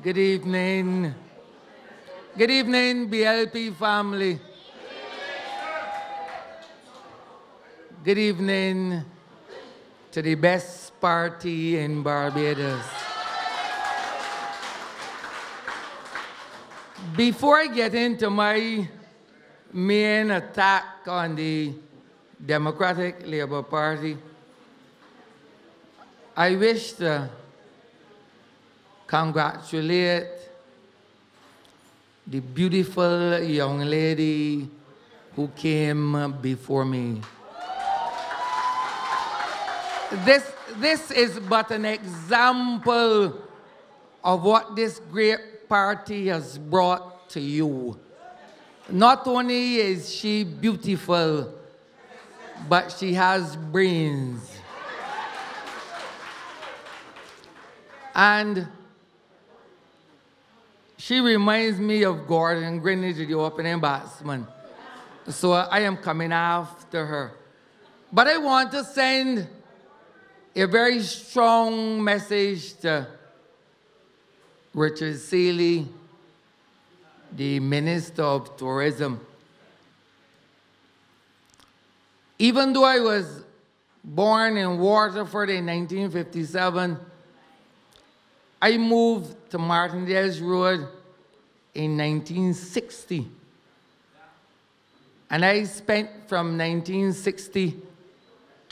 Good evening. Good evening, BLP family. Good evening to the best party in Barbados. Before I get into my main attack on the Democratic Labour Party, I wish to congratulate the beautiful young lady who came before me. This is but an example of what this great party has brought to you. Not only is she beautiful, but she has brains. And she reminds me of Gordon Greenidge, the opening batsman. So I am coming after her. But I want to send a very strong message to Richard Seeley, the Minister of Tourism. Even though I was born in Waterford in 1957, I moved to Martindale's Road in 1960. And I spent from 1960 to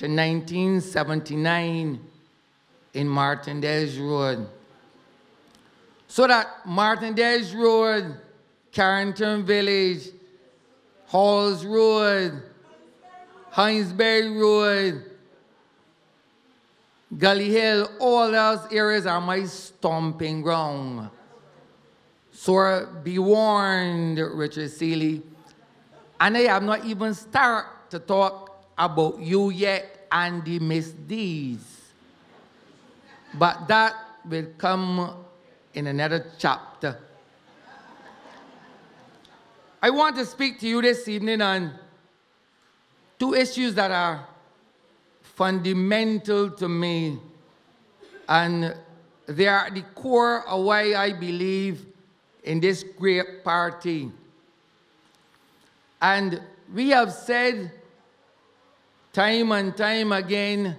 1979 in Martindale's Road. So that Martindale's Road, Carrington Village, Halls Road, Hinesbury Road, Gully Hill, all those areas are my stomping ground. So be warned, Richard Seeley. And I have not even started to talk about you yet and the misdeeds. But that will come in another chapter. I want to speak to you this evening on two issues that are fundamental to me, and they are the core of why I believe in this great party. And we have said time and time again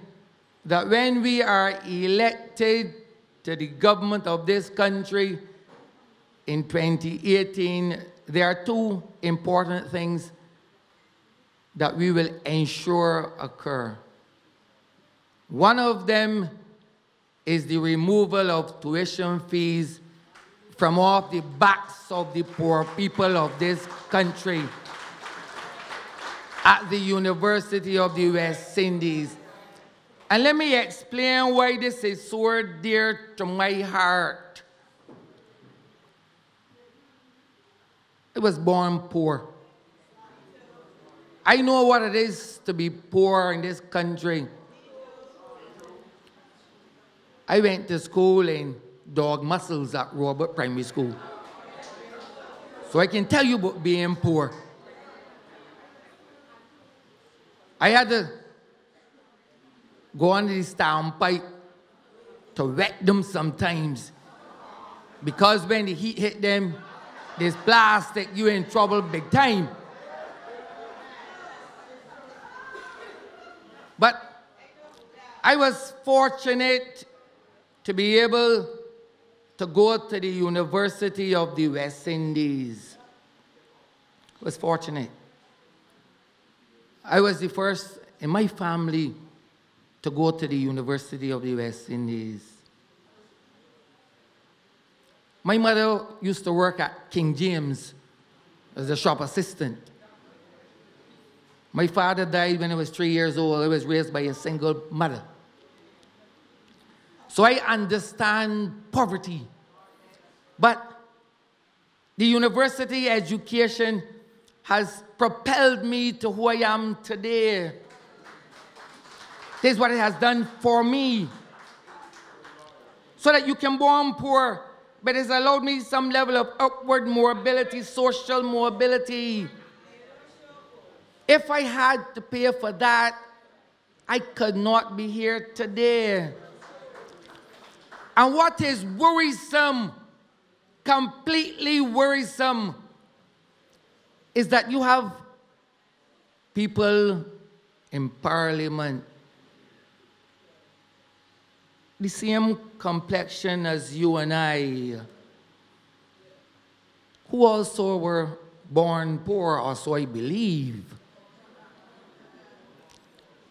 that when we are elected to the government of this country in 2018, there are two important things that we will ensure occur. One of them is the removal of tuition fees from off the backs of the poor people of this country at the University of the West Indies. And let me explain why this is so dear to my heart. I was born poor. I know what it is to be poor in this country. I went to school in Dog Muscles at Robert Primary School. So I can tell you about being poor. I had to go under the standpipe to wet them sometimes. Because when the heat hit them, this plastic, you're in trouble big time. But I was fortunate to be able to go to the University of the West Indies. I was fortunate. I was the first in my family to go to the University of the West Indies. My mother used to work at King James as a shop assistant. My father died when I was 3 years old. I was raised by a single mother. So I understand poverty. But the university education has propelled me to who I am today. This is what it has done for me. So that you can born poor, but it's allowed me some level of upward mobility, social mobility. If I had to pay for that, I could not be here today. And what is worrisome completely worrisome is that you have people in Parliament, the same complexion as you and I, who also were born poor, or so I believe.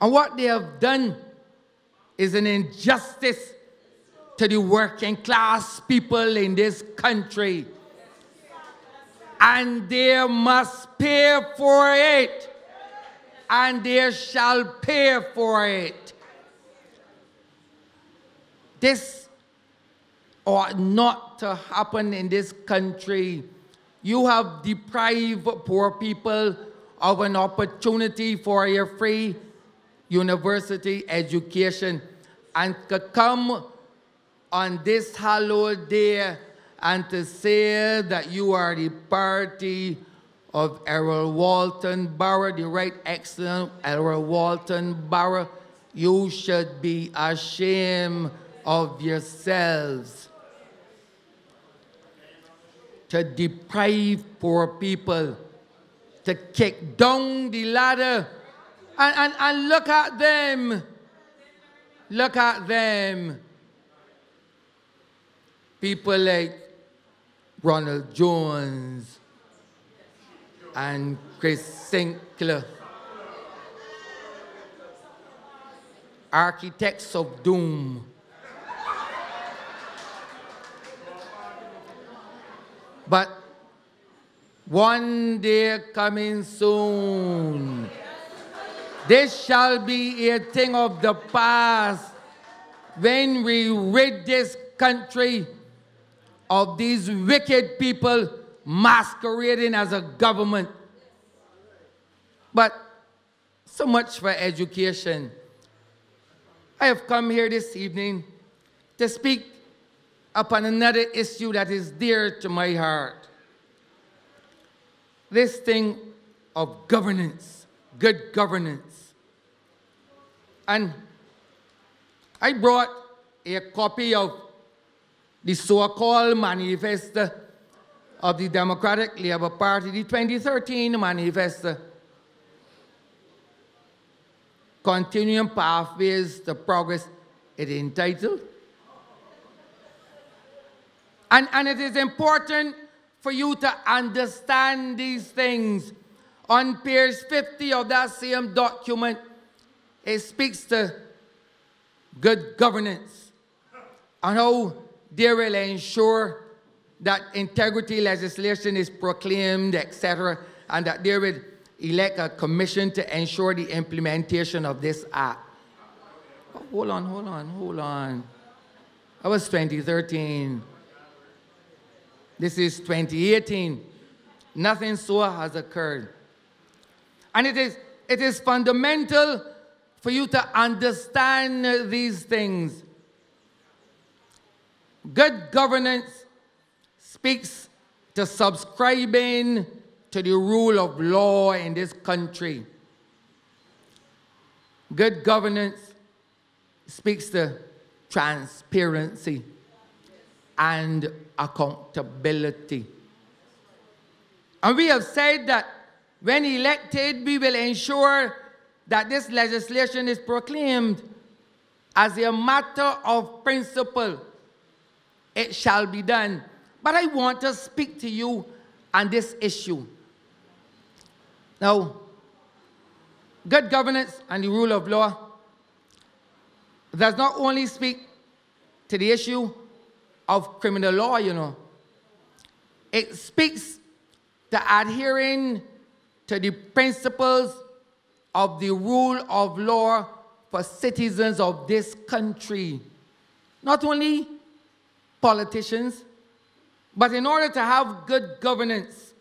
And what they have done is an injustice to the working class people in this country. And they must pay for it. And they shall pay for it. This ought not to happen in this country. You have deprived poor people of an opportunity for a free university education, and to come on this hallowed day and to say that you are the party of Errol Walton Barrow, the right excellent Errol Walton Barrow, you should be ashamed of yourselves. To deprive poor people, to kick down the ladder, and look at them. Look at them. People like Ronald Jones and Chris Sinclair, architects of doom. But one day coming soon, this shall be a thing of the past when we rid this country of these wicked people masquerading as a government. But so much for education. I have come here this evening to speak upon another issue that is dear to my heart. This thing of governance, good governance. And I brought a copy of the so-called manifesto of the Democratic Labour Party, the 2013 manifesto, Continuing Pathways to Progress, it is entitled. And it is important for you to understand these things. On page 50 of that same document, it speaks to good governance and how they will ensure that integrity legislation is proclaimed, etc., and that they will elect a commission to ensure the implementation of this act. Oh, hold on. That was 2013. This is 2018. Nothing so has occurred. And it is fundamental for you to understand these things. Good governance speaks to subscribing to the rule of law in this country. Good governance speaks to transparency and accountability. And we have said that when elected, we will ensure that this legislation is proclaimed as a matter of principle. It shall be done. But I want to speak to you on this issue. Now, good governance and the rule of law does not only speak to the issue of criminal law, you know. It speaks to adhering to the principles of the rule of law for citizens of this country. Not only politicians, but in order to have good governance,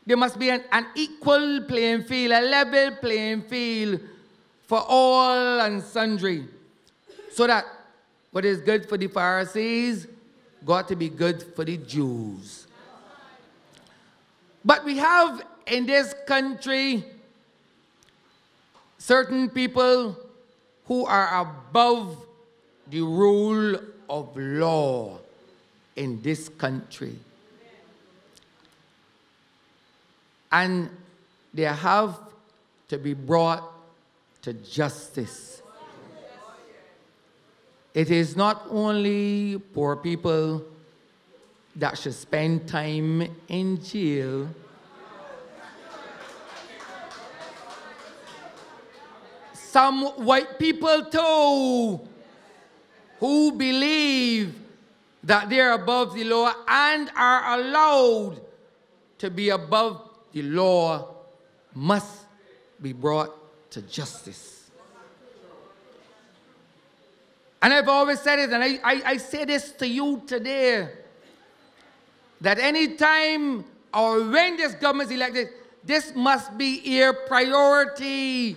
there must be an equal playing field, a level playing field for all and sundry, so that what is good for the Pharisees got to be good for the Jews. But we have in this country certain people who are above the rule of law. in this country. And they have to be brought to justice. It is not only poor people that should spend time in jail. Some white people too, who believe that they're above the law and are allowed to be above the law, must be brought to justice. And I've always said it, and I say this to you today, that any time or when this government is elected, this must be a priority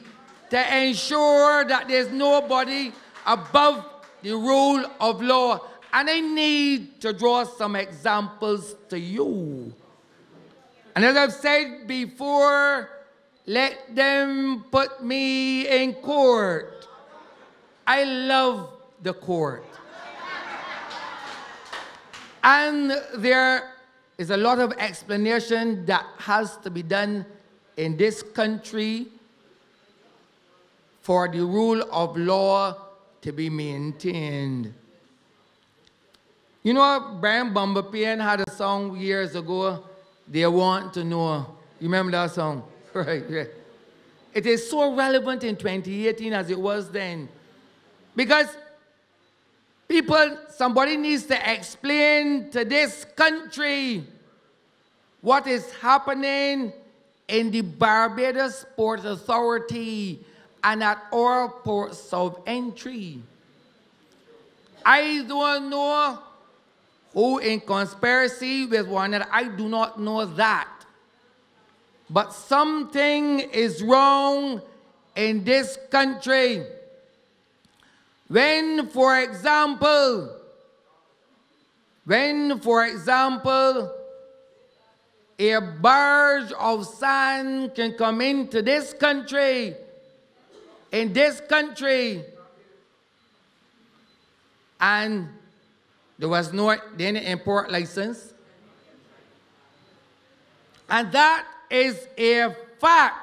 to ensure that there's nobody above the rule of law. And I need to draw some examples to you. And as I've said before, let them put me in court. I love the court. And there is a lot of explanation that has to be done in this country for the rule of law to be maintained. You know, Brian Bumblebee had a song years ago, They Want to Know. You remember that song? Right, yeah. It is so relevant in 2018 as it was then. Because somebody needs to explain to this country what is happening in the Barbados Port Authority and at our ports of entry. I don't know who in conspiracy with one another. I do not know that. But something is wrong in this country. When, for example, a barge of sand can come into this country, and there was no import license, and that is a fact.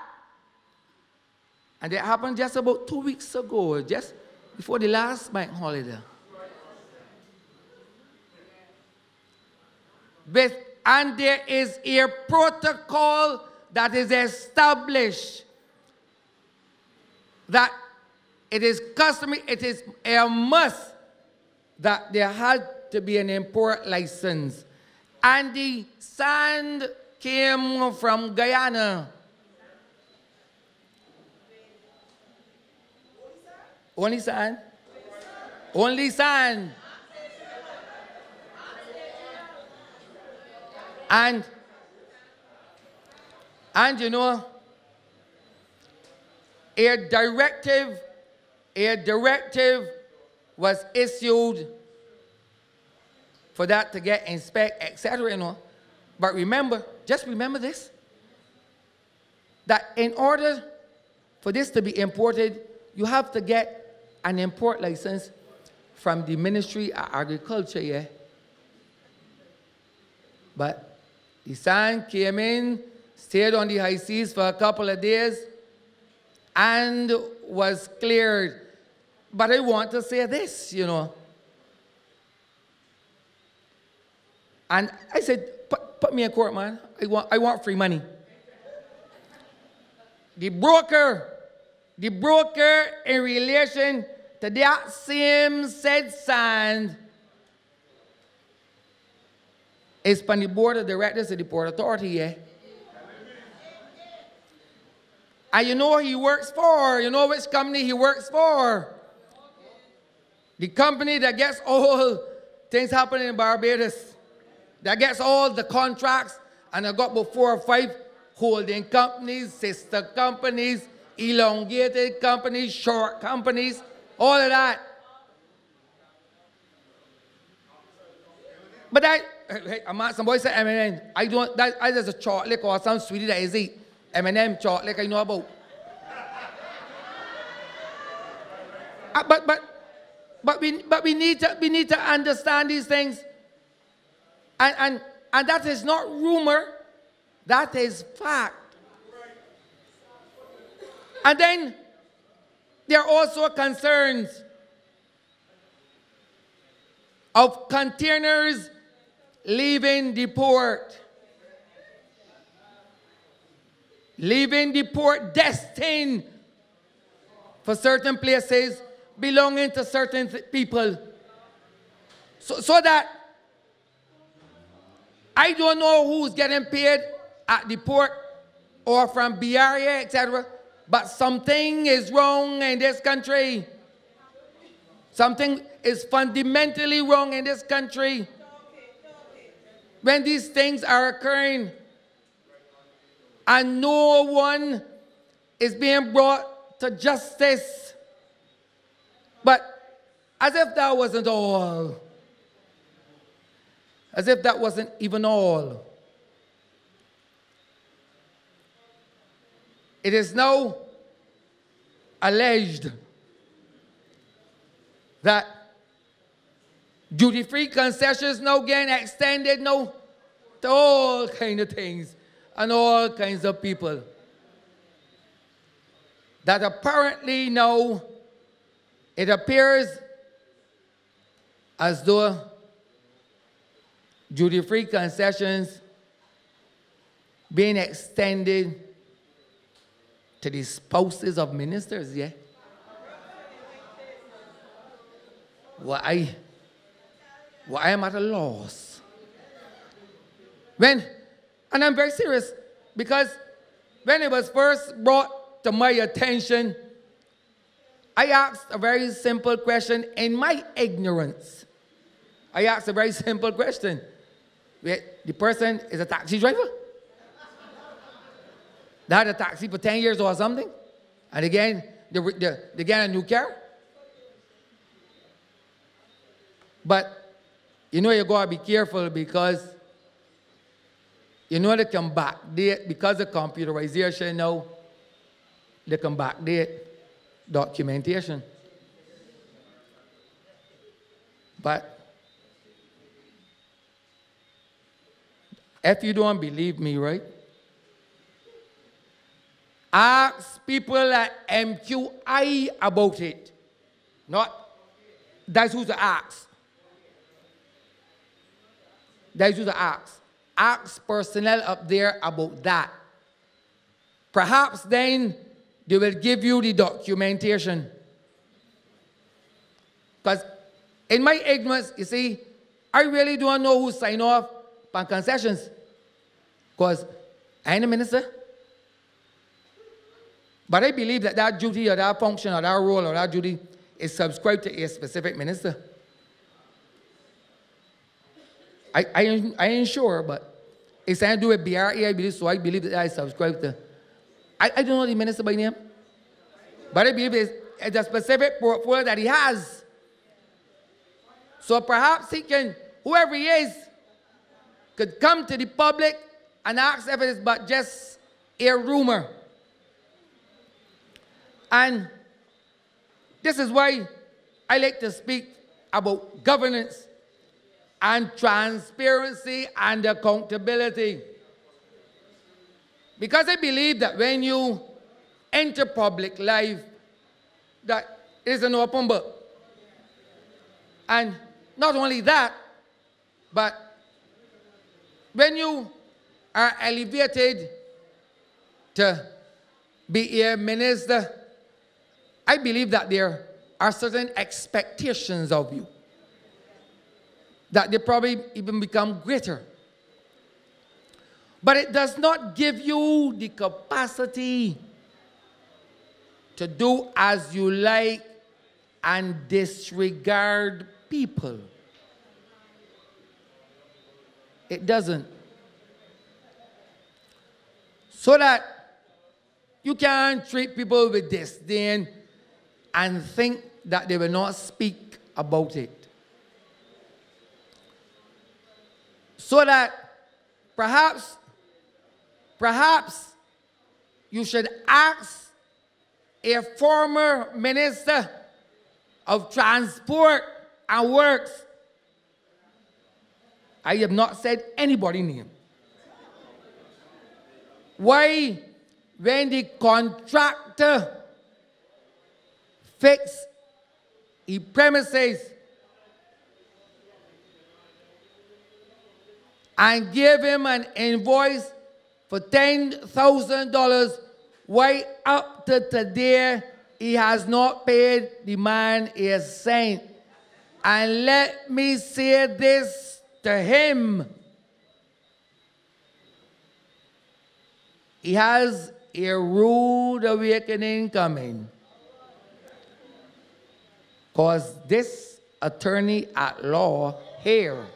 And it happened just about 2 weeks ago, just before the last bank holiday. And there is a protocol that is established that it is customary, it is a must that there had to be an import license. And the sand came from Guyana. Only sand? Only sand. And you know, a directive was issued for that to get inspected, etc. You know. But remember, just remember this, that in order for this to be imported, you have to get an import license from the Ministry of Agriculture, yeah? But the sand came in, stayed on the high seas for a couple of days, and was cleared. But I want to say this, you know. And I said, put me in court, man. I want free money. The broker in relation to that same said sand is from the board of directors of the Port Authority, yeah? And you know who he works for. You know which company he works for. The company that gets all things happening in Barbados. That gets all the contracts, and I got about 4 or 5 holding companies, sister companies, elongated companies, short companies, all of that. But somebody said M&M. I don't, that is a chocolate or some sweetie that is eat. M&M chocolate I know about. But we need to understand these things. And that is not rumor, that is fact. And then there are also concerns of containers leaving the port. Leaving the port destined for certain places belonging to certain people. So that I don't know who's getting paid at the port or from BRA, etc. But something is wrong in this country. Something is fundamentally wrong in this country when these things are occurring and no one is being brought to justice. But as if that wasn't all. As if that wasn't even all. It is now alleged that duty-free concessions now getting extended now to all kinds of things and all kinds of people. That apparently now it appears as though duty-free concessions being extended to the spouses of ministers, yeah? Well, I am at a loss. And I'm very serious, because when it was first brought to my attention, I asked a very simple question in my ignorance. I asked a very simple question. The person is a taxi driver? They had a taxi for 10 years or something, and again, they get a new car. But, you know, you gotta be careful, because you know they can backdate, because of computerization now, they can backdate documentation. But if you don't believe me, right? Ask people at MQI about it. That's who to ask. That's who to ask. Ask personnel up there about that. Perhaps then they will give you the documentation. Because in my ignorance, you see, I really don't know who signed off on concessions. Because I ain't a minister. But I believe that that duty or that function or that role or that duty is subscribed to a specific minister. I ain't sure, but it's something to do with BRA, I believe, so I believe that I subscribe to. I don't know the minister by name, but I believe it's a specific portfolio that he has. So perhaps he can, whoever he is, could come to the public and ask if it is but just a rumor. And this is why I like to speak about governance and transparency and accountability. Because I believe that when you enter public life, that it is an open book. And not only that, but when you are elevated to be a minister, I believe that there are certain expectations of you, that they probably even become greater. But it does not give you the capacity to do as you like and disregard people. It doesn't. So that you can't treat people with disdain and think that they will not speak about it. So that perhaps you should ask a former minister of transport and works I have not said anybody's name. Why, when the contractor fix his premises and give him an invoice for $10,000, why up to today he has not paid the man a cent? And let me say this to him. He has a rude awakening coming. Because this attorney at law here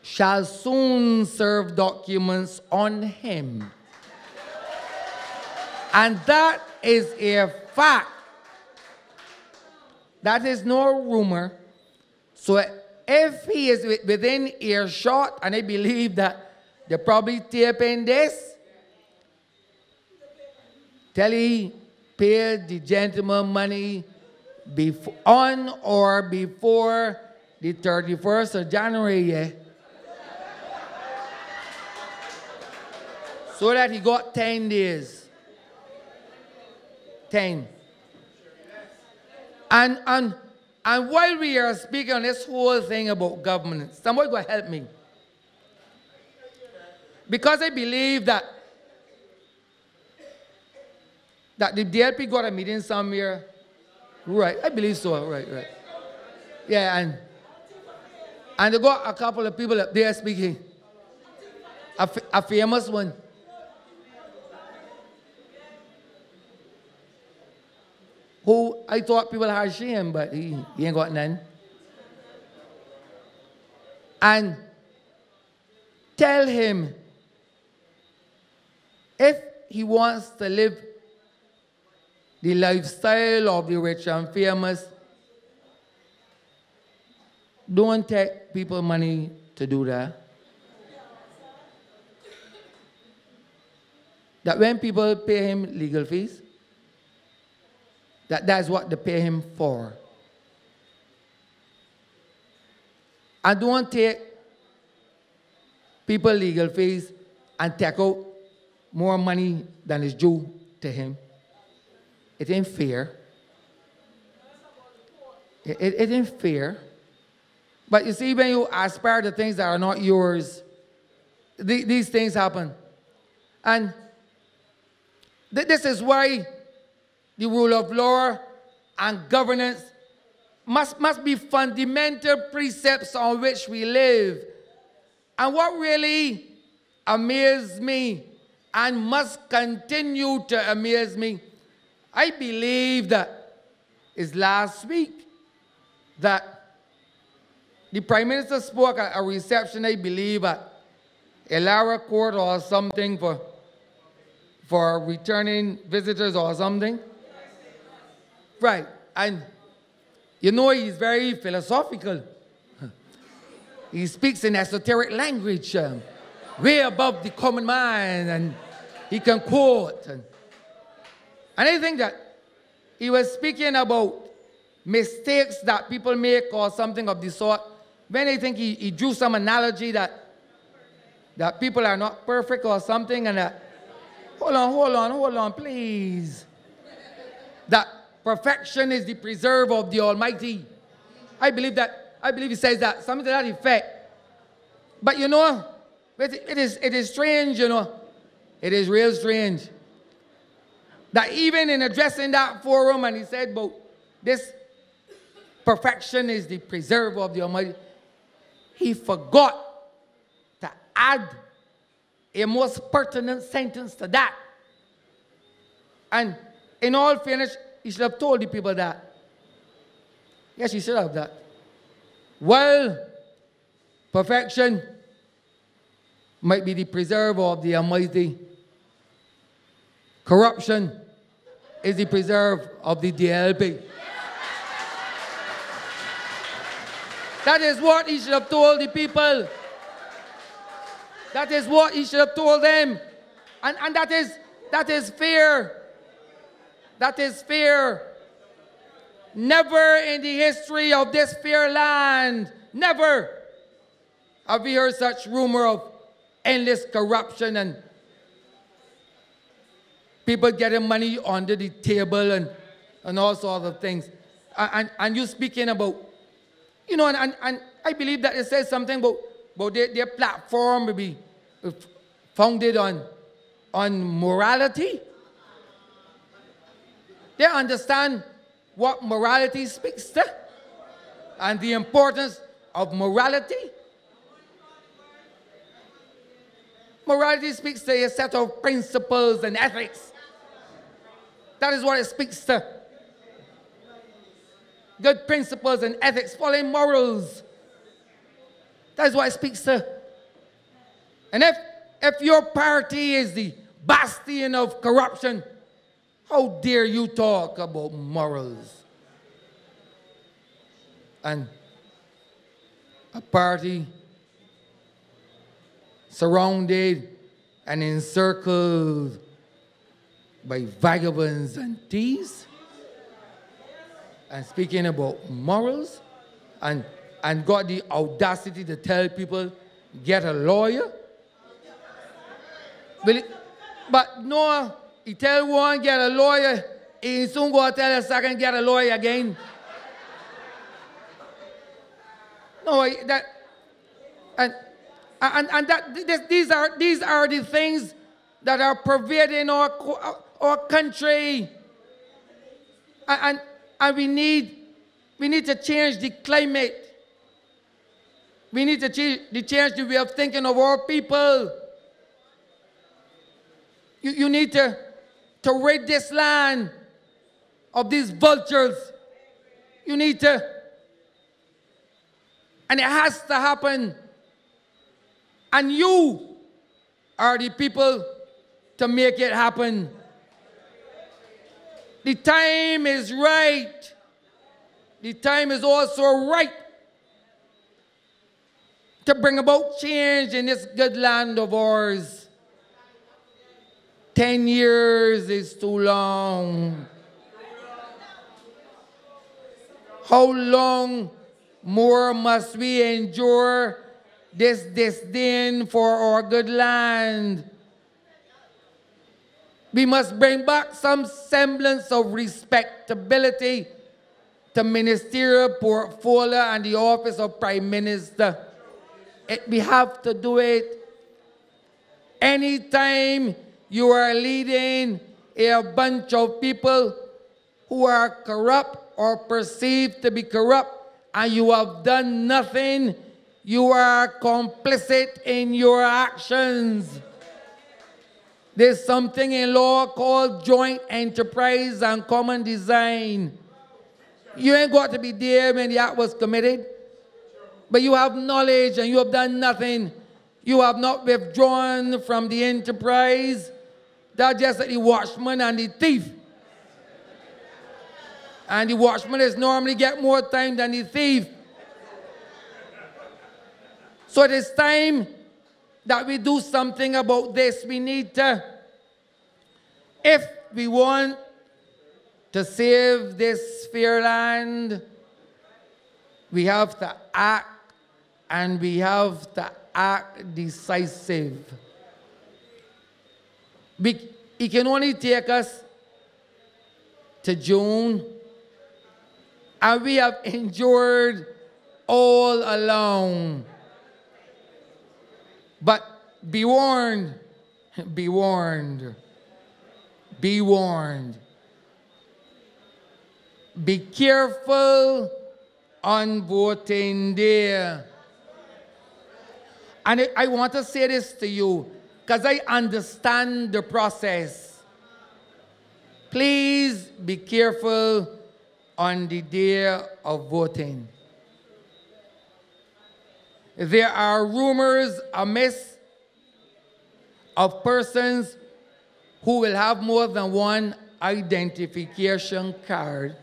shall soon serve documents on him. And that is a fact. That is no rumor. So if he is within earshot, and I believe that they're probably taping this, tell he paid the gentleman money on or before the 31st of January, yeah? So that he got 10 days. 10. And while we are speaking on this whole thing about government, somebody go help me. Because I believe that the DLP got a meeting somewhere. Right, I believe so, right. Yeah, and they got a couple of people up there speaking. A famous one. Who I thought people had shame, but he ain't got none. And tell him, if he wants to live the lifestyle of the rich and famous, don't take people money to do that. That when people pay him legal fees, that's what they pay him for. And don't take people legal fees and take out more money than is due to him. It ain't fair. It ain't fair. But you see, when you aspire to things that are not yours, these things happen. And this is why the rule of law and governance must be fundamental precepts on which we live. And what really amazed me and must continue to amaze me, I believe that is last week that the Prime Minister spoke at a reception, I believe, at Elara Court or something for returning visitors or something. Right, and you know he's very philosophical. He speaks in esoteric language, way above the common mind, and he can quote. And I think that he was speaking about mistakes that people make or something of the sort. When I think he drew some analogy that people are not perfect or something, and that, hold on, please. That perfection is the preserve of the Almighty. I believe he says that, something to that effect. But you know, it is strange, you know. It is real strange. That even in addressing that forum, and he said about this perfection is the preserve of the Almighty, he forgot to add a most pertinent sentence to that. And in all fairness, he should have told the people that. Yes, he should have that. Well, perfection might be the preserve of the Almighty. Corruption is the preserve of the DLP. That is what he should have told the people. That is what he should have told them. And that is fair. That is fair. Never in the history of this fair land, never Have you heard such rumor of endless corruption and people getting money under the table and all sorts of things? And you speaking about, you know, and I believe that it says something about their platform will be founded on morality. They understand what morality speaks to and the importance of morality. Morality speaks to a set of principles and ethics. That is what it speaks to. Good principles and ethics, following morals. That is what it speaks to. And if your party is the bastion of corruption, how dare you talk about morals? And a party surrounded and encircled by vagabonds and thieves, and speaking about morals, and got the audacity to tell people, get a lawyer. But no, he tell one, get a lawyer, he soon go tell a second, get a lawyer again. No, that, and that these are the things that are pervading our country. And we need to change the climate. We need to change the way of thinking of our people. You need to rid this land of these vultures. You need to, and it has to happen. And you are the people to make it happen. The time is right. The time is also right to bring about change in this good land of ours. 10 years is too long. How long more must we endure this disdain for our good land? We must bring back some semblance of respectability to ministerial portfolio and the office of Prime Minister. We have to do it. Anytime you are leading a bunch of people who are corrupt or perceived to be corrupt and you have done nothing, you are complicit in your actions. There's something in law called joint enterprise and common design. You ain't got to be there when the act was committed, but you have knowledge and you have done nothing. You have not withdrawn from the enterprise. That's just like the watchman and the thief. And the watchman is normally get more time than the thief. So it is time that we do something about this. We need to, if we want to save this fair land, we have to act, and we have to act decisive. It can only take us to June, and we have endured all along. But be warned, be warned, be warned. Be careful on voting day. And I want to say this to you because I understand the process. Please be careful on the day of voting. There are rumors amiss of persons who will have more than one identification card.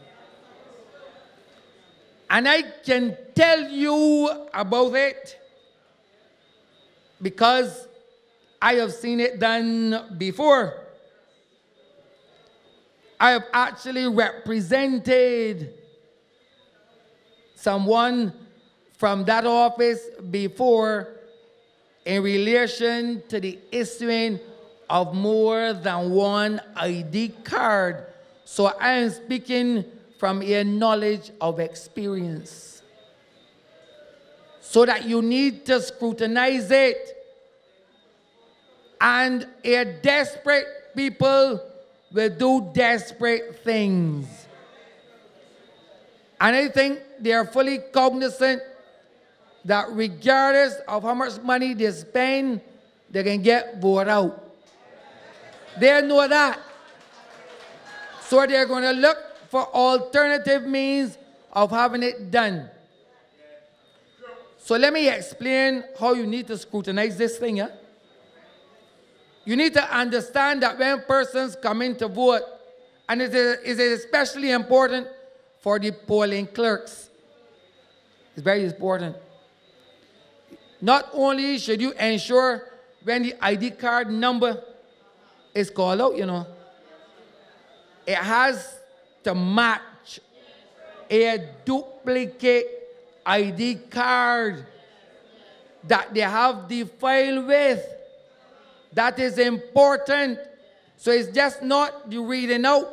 And I can tell you about it because I have seen it done before. I have actually represented someone from that office before in relation to the issuing of more than one ID card. So I am speaking from a knowledge of experience. So that you need to scrutinize it. And a desperate people will do desperate things. And I think they are fully cognizant that regardless of how much money they spend, they can get voted out. They know that. So they're going to look for alternative means of having it done. So let me explain how you need to scrutinize this thing. Yeah? You need to understand that when persons come in to vote, and it is especially important for the polling clerks. It's very important. Not only should you ensure when the ID card number is called out, you know, it has to match a duplicate ID card that they have the file with. That is important. So it's just not the reading out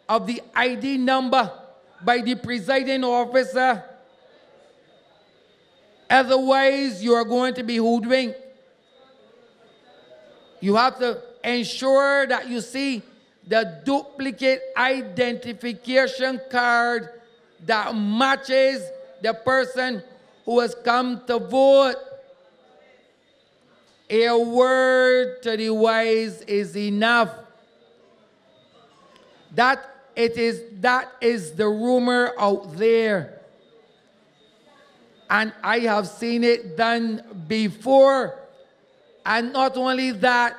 of the ID number by the presiding officer. Otherwise, you are going to be hoodwinked. You have to ensure that you see the duplicate identification card that matches the person who has come to vote. A word to the wise is enough. That is the rumor out there. And I have seen it done before. And not only that,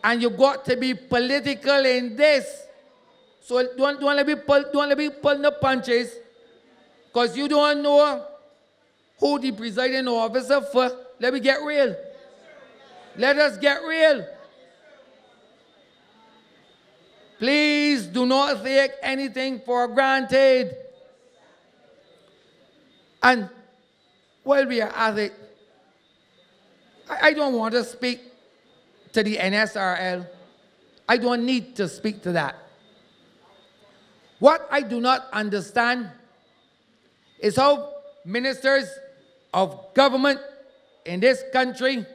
and you've got to be political in this. So don't let me pull the punches, because you don't know who the presiding officer for. Let me get real. Let us get real. Please do not take anything for granted. And while we are at it, I don't want to speak to the NSRL. I don't need to speak to that. What I do not understand is how ministers of government in this country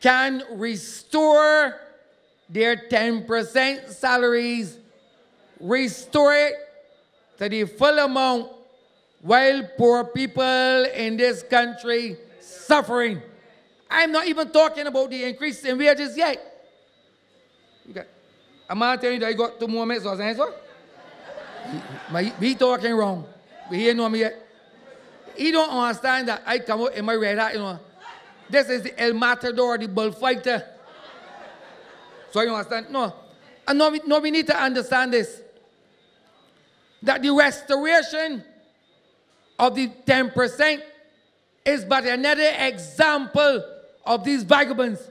can restore their 10% salaries, restore it to the full amount, while poor people in this country suffering. I'm not even talking about the increase in wages yet. I'm not telling you that I got 2 more minutes or something, so? He talking wrong. But he ain't know me yet. He don't understand that I come out in my red hat, you know. This is the El Matador, the bullfighter. So you understand? No. And no, we need to understand this. That the restoration of the 10% is but another example of these vagabonds.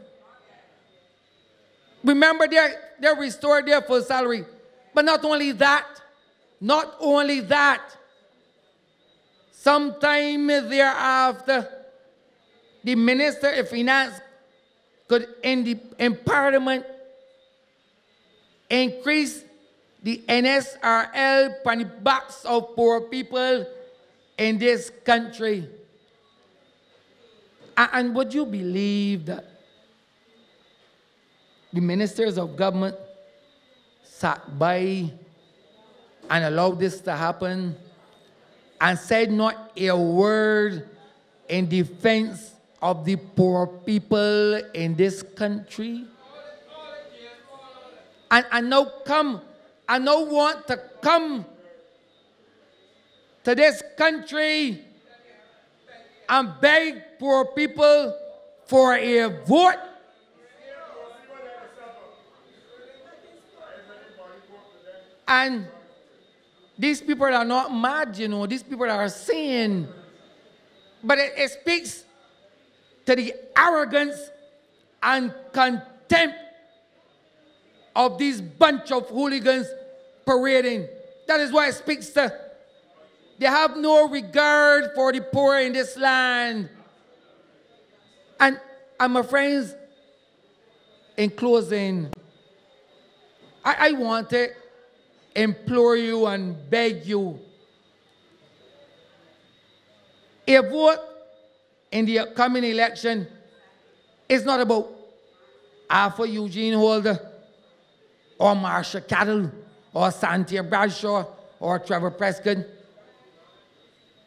Remember, they're restored their full salary. But not only that, sometime thereafter, the Minister of Finance could, in Parliament, increase the NSRL from the backs of poor people in this country. And would you believe that the ministers of government sat by and allowed this to happen and said not a word in defense of the poor people in this country? And now want to come to this country and beg poor people for a vote? And these people are not mad, you know. These people are sane. But it speaks to the arrogance and contempt of these bunch of hooligans parading. That is why it speaks to. They have no regard for the poor in this land. And my friends, in closing, I want to implore you and beg you. A vote in the upcoming election is not about Arthur Eugene Holder or Marsha Cattle or Santia Bradshaw or Trevor Prescott.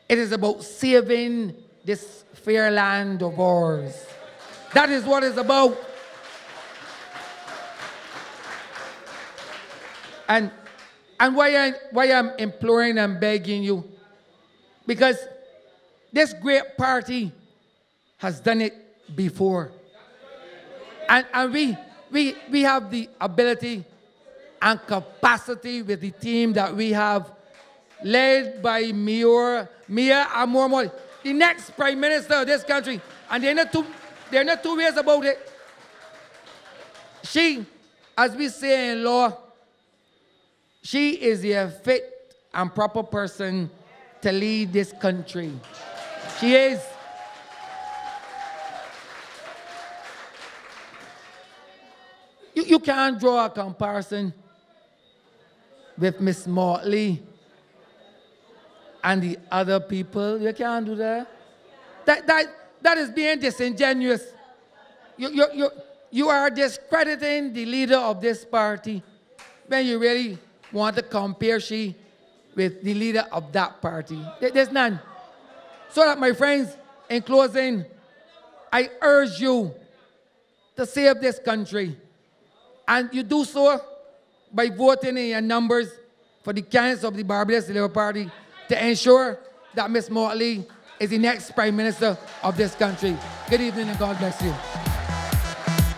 It is about saving this fair land of ours. That is what it's about. And why I'm imploring and begging you, because this great party has done it before. And we have the ability and capacity with the team that we have, led by Mia Amormo, the next Prime Minister of this country. And there are not two ways about it. She, as we say in law, she is the fit and proper person to lead this country. She is. You can't draw a comparison with Miss Motley and the other people. You can't do that. That is being disingenuous. You are discrediting the leader of this party when you really want to compare she with the leader of that party. There's none. So that, my friends, in closing, I urge you to save this country. And you do so by voting in your numbers for the candidates of the Barbados Labour Party to ensure that Ms. Motley is the next Prime Minister of this country. Good evening and God bless you.